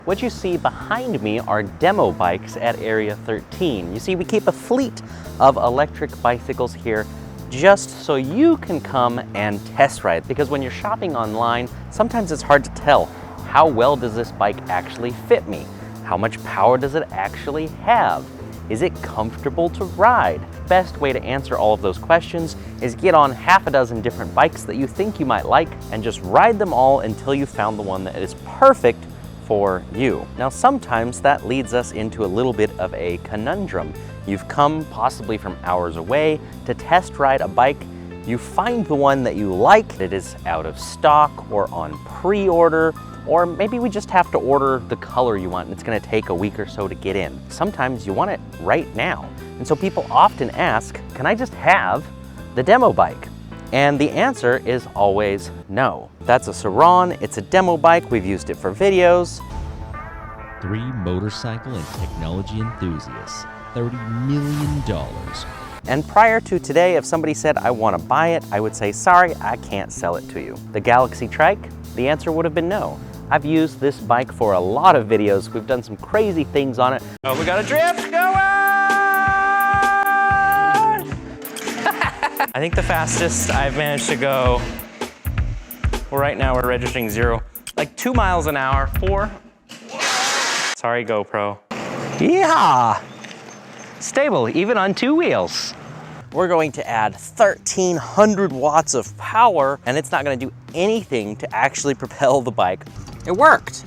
What you see behind me are demo bikes at Area 13. You see, we keep a fleet of electric bicycles here just so you can come and test ride. Because when you're shopping online, sometimes it's hard to tell, how well does this bike actually fit me? How much power does it actually have? Is it comfortable to ride? Best way to answer all of those questions is get on half a dozen different bikes that you think you might like and just ride them all until you found the one that is perfect for you. Now, sometimes that leads us into a little bit of a conundrum. You've come possibly from hours away to test ride a bike. You find the one that you like, it is out of stock or on pre-order, or maybe we just have to order the color you want and it's gonna take a week or so to get in. Sometimes you want it right now. And so people often ask, can I just have the demo bike? And the answer is always no. That's a Saran, it's a demo bike, we've used it for videos. 3 motorcycle and technology enthusiasts, $30 million. And prior to today, if somebody said, I want to buy it, I would say, sorry, I can't sell it to you. The Galaxy Trike, the answer would have been no. I've used this bike for a lot of videos. We've done some crazy things on it. Oh, we got a drift going! I think the fastest I've managed to go, well, right now we're registering 0, like 2 miles an hour, 4. Sorry, GoPro. Yeah! Stable, even on 2 wheels. We're going to add 1,300 watts of power, and it's not gonna do anything to actually propel the bike. It worked.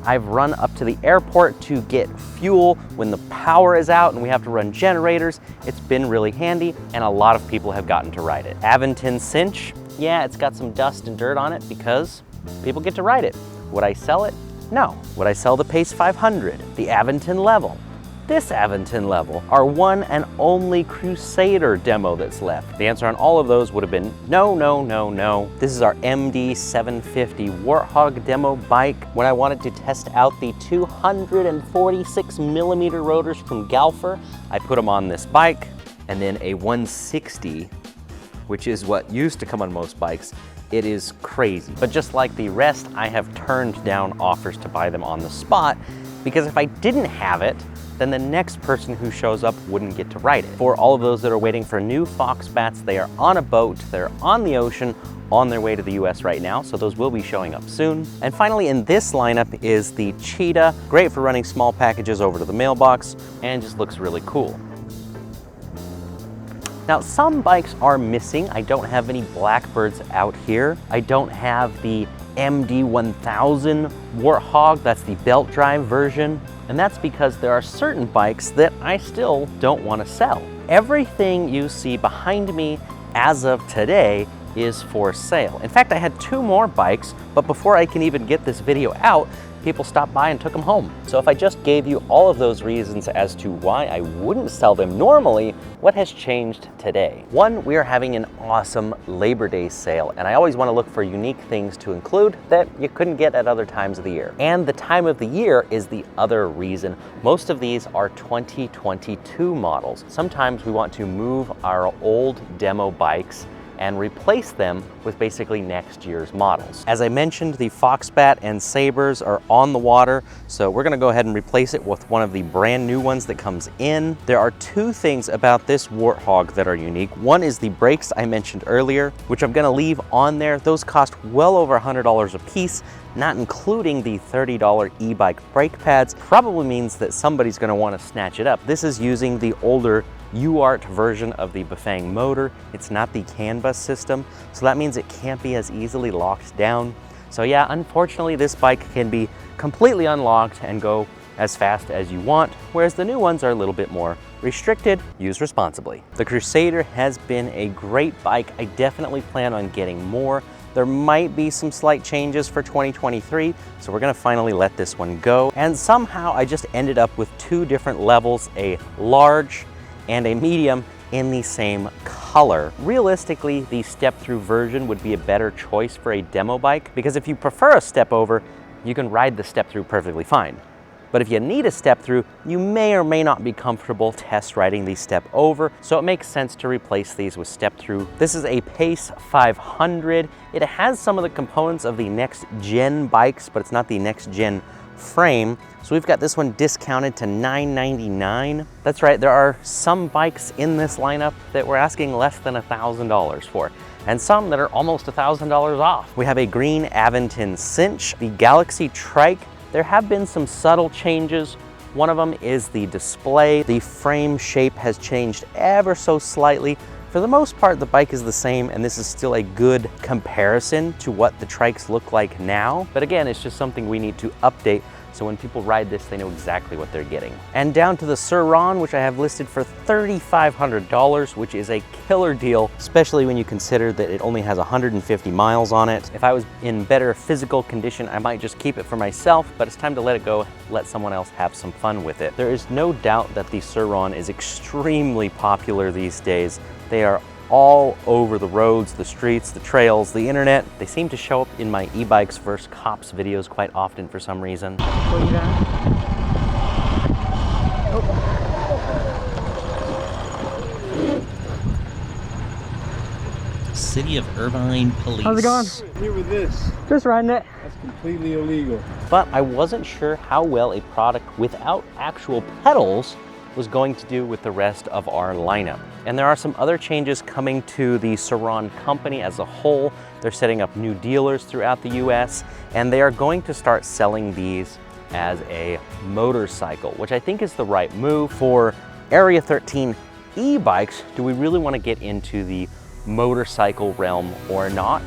I've run up to the airport to get fuel when the power is out and we have to run generators. It's been really handy, and a lot of people have gotten to ride it. Aventon Cinch, yeah, it's got some dust and dirt on it because people get to ride it. Would I sell it? No. Would I sell the Pace 500, the Aventon Level, this Aventon Level, our one and only Crusader demo that's left? The answer on all of those would have been no, no, no, no. This is our MD 750 Warthog demo bike. When I wanted to test out the 246 millimeter rotors from Galfer, I put them on this bike, and then a 160, which is what used to come on most bikes. It is crazy. But just like the rest, I have turned down offers to buy them on the spot, because if I didn't have it, then the next person who shows up wouldn't get to ride it. For all of those that are waiting for new Fox Bats, they are on a boat, they're on the ocean, on their way to the US right now, so those will be showing up soon. And finally, in this lineup is the Cheetah, great for running small packages over to the mailbox, and just looks really cool. Now, some bikes are missing. I don't have any Blackbirds out here. I don't have the MD 1000 Warthog, that's the belt drive version. And that's because there are certain bikes that I still don't want to sell. Everything you see behind me as of today is for sale. In fact, I had 2 more bikes, but before I can even get this video out, people stopped by and took them home. So if I just gave you all of those reasons as to why I wouldn't sell them normally, what has changed today? 1, we are having an awesome Labor Day sale, and I always want to look for unique things to include that you couldn't get at other times of the year. And the time of the year is the other reason. Most of these are 2022 models. Sometimes we want to move our old demo bikes and replace them with basically next year's models. As I mentioned, the Foxbat and Sabres are on the water, so we're gonna go ahead and replace it with one of the brand new ones that comes in. There are 2 things about this Warthog that are unique. One is the brakes I mentioned earlier, which I'm gonna leave on there. Those cost well over $100 a piece, not including the $30 e-bike brake pads. Probably means that somebody's gonna wanna snatch it up. This is using the older UART version of the Bafang motor. It's not the CAN bus system, so that means it can't be as easily locked down. So yeah, unfortunately, this bike can be completely unlocked and go as fast as you want, whereas the new ones are a little bit more restricted. Use responsibly. The Crusader has been a great bike. I definitely plan on getting more. There might be some slight changes for 2023, so we're gonna finally let this one go. And somehow I just ended up with 2 different levels, a large and a medium in the same color. Realistically, the step-through version would be a better choice for a demo bike, because if you prefer a step over, you can ride the step-through perfectly fine. But if you need a step through, you may or may not be comfortable test riding these step over, so it makes sense to replace these with step through. This is a Pace 500. It has some of the components of the next gen bikes, but it's not the next gen frame. So we've got this one discounted to $999. That's right, there are some bikes in this lineup that we're asking less than $1,000 for, and some that are almost $1,000 off. We have a green Aventon Cinch, the Galaxy Trike. There have been some subtle changes. One of them is the display. The frame shape has changed ever so slightly. For the most part, the bike is the same, and this is still a good comparison to what the Trikes look like now. But again, it's just something we need to update, so when people ride this, they know exactly what they're getting. And down to the Sur-Ron, which I have listed for $3,500, which is a killer deal, especially when you consider that it only has 150 miles on it. If I was in better physical condition, I might just keep it for myself, but it's time to let it go, let someone else have some fun with it. There is no doubt that the Sur-Ron is extremely popular these days. They are all over the roads, the streets, the trails, the internet. They seem to show up in my e-bikes versus cops videos quite often for some reason. City of Irvine Police. How's it going? Here with this. Just riding it. That's completely illegal. But I wasn't sure how well a product without actual pedals was going to do with the rest of our lineup. And there are some other changes coming to the Sur-Ron company as a whole. They're setting up new dealers throughout the US, and they are going to start selling these as a motorcycle, which I think is the right move. For Area 13 e-bikes, do we really want to get into the motorcycle realm or not?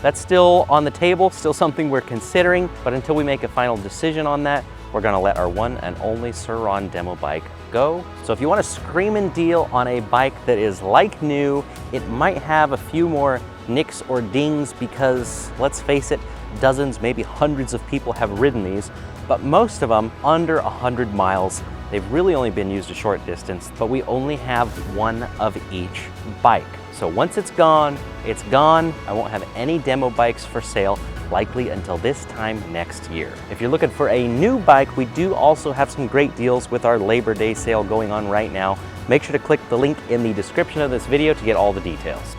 That's still on the table, still something we're considering, but until we make a final decision on that, we're gonna let our one and only Sur-Ron demo bike go. So if you want a screaming deal on a bike that is like new, it might have a few more nicks or dings because, let's face it, dozens, maybe hundreds of people have ridden these, but most of them under 100 miles. They've really only been used a short distance, but we only have one of each bike. So once it's gone, it's gone. I won't have any demo bikes for sale, likely until this time next year. If you're looking for a new bike, we do also have some great deals with our Labor Day sale going on right now. Make sure to click the link in the description of this video to get all the details.